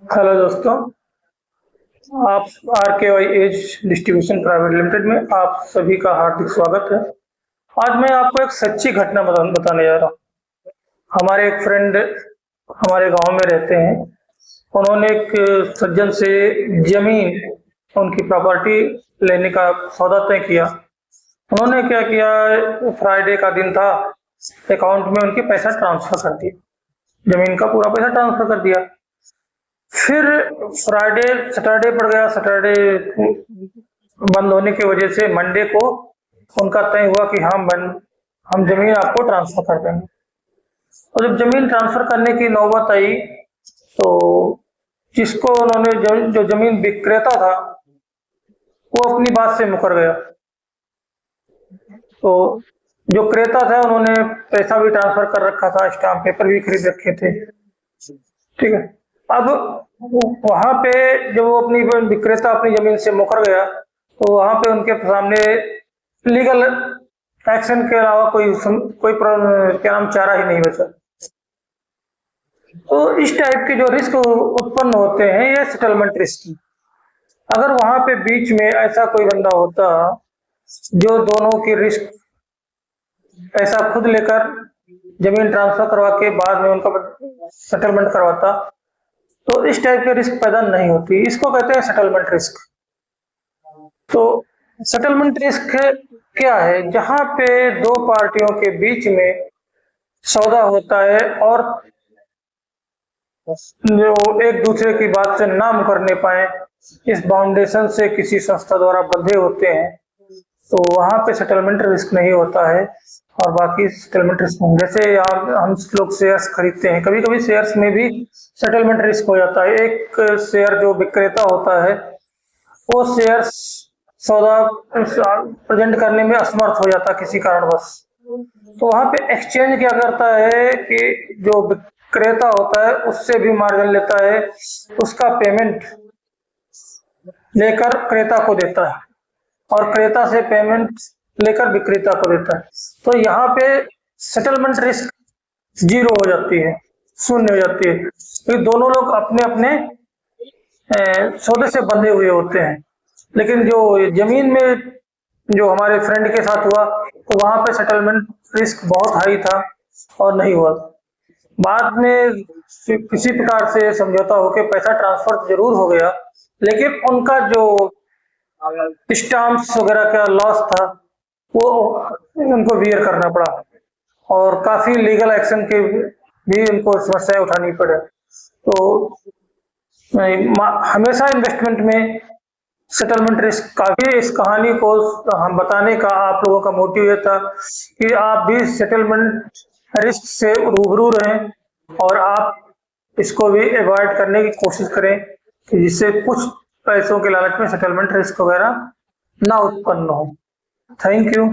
Hello दोस्तों, आप R K Y edge distribution private limited में आप सभी का हार्दिक स्वागत है। आज मैं आपको एक सच्ची घटना बताने जा रहा हूँ। हमारे एक फ्रेंड हमारे गांव में रहते हैं। उन्होंने एक सज्जन से जमीन, उनकी प्रॉपर्टी लेने का सौदा तय किया। उन्होंने क्या किया, फ्राइडे का दिन था, अकाउंट में उनके पैसा ट्रांसफर कर दिया, जमीन का पूरा पैसा ट्रांसफर कर दिया। फिर फ्राइडे सैटरडे पड़ गया, सैटरडे बंद होने की वजह से मंडे को उनका तय हुआ कि हम जमीन आपको ट्रांसफर कर देंगे। और जब जमीन ट्रांसफर करने की नौबत आई तो जिसको उन्होंने जो जमीन विक्रेता था वो अपनी बात से मुकर गया। तो जो क्रेता था उन्होंने पैसा भी ट्रांसफर कर रखा था, स्टाम्प पेपर भी खरीद रखे थे, ठीक है। अब वहां पे जब वो अपनी विक्रेता अपनी जमीन से मुकर गया तो वहां पे उनके सामने लीगल एक्शन के अलावा क्या नाम चारा ही नहीं बचा। तो इस टाइप के जो रिस्क उत्पन्न होते हैं ये सेटलमेंट रिस्क। अगर वहां पे बीच में ऐसा कोई बंदा होता जो दोनों की रिस्क पैसा खुद लेकर जमीन ट्रांसफर करवा के बाद में उनका सेटलमेंट करवाता तो इस टाइप के रिस्क पैदा नहीं होती। इसको कहते हैं सेटलमेंट रिस्क। तो सेटलमेंट रिस्क क्या है? जहां पे दो पार्टियों के बीच में सौदा होता है और जो एक दूसरे की बात से ना मुकरने पाए, इस बाउंडेशन से किसी संस्था द्वारा बंधे होते हैं, तो वहां पे सेटलमेंट रिस्क नहीं होता है। और बाकी सेटलमेंट रिस्क जैसे हम लोग शेयर्स खरीदते हैं, कभी कभी शेयर्स में भी सेटलमेंट रिस्क हो जाता है। एक शेयर जो विक्रेता होता है वो शेयर सौदा प्रेजेंट करने में असमर्थ हो जाता किसी कारणवश, तो वहां पे एक्सचेंज क्या करता है कि जो विक्रेता होता है उससे भी मार्जिन लेता है, उसका पेमेंट लेकर क्रेता को देता है और क्रेता से पेमेंट लेकर विक्रेता को देता है। तो यहाँ पे सेटलमेंट रिस्क जीरो हो जाती है, शून्य हो जाती है, क्योंकि दोनों लोग अपने अपने सौदे से बंधे हुए होते हैं। लेकिन जो जमीन में जो हमारे फ्रेंड के साथ हुआ तो वहां पे सेटलमेंट रिस्क बहुत हाई था और नहीं हुआ। बाद में किसी प्रकार से समझौता होकर पैसा ट्रांसफर जरूर हो गया, लेकिन उनका जो स्टाम्प्स वगैरह का लॉस था वो उनको बियर करना पड़ा और काफी लीगल एक्शन के भी उनको समस्याएं उठानी पड़े। तो हमेशा इन्वेस्टमेंट में सेटलमेंट रिस्क काफी, इस कहानी को हम बताने का आप लोगों का मोटिव ये था कि आप भी सेटलमेंट रिस्क से रूबरू रहें और आप इसको भी अवॉइड करने की कोशिश करें कि जिससे कुछ पैसों के लालच में सेटलमेंट रिस्क वगैरह ना उत्पन्न हो। Thank you.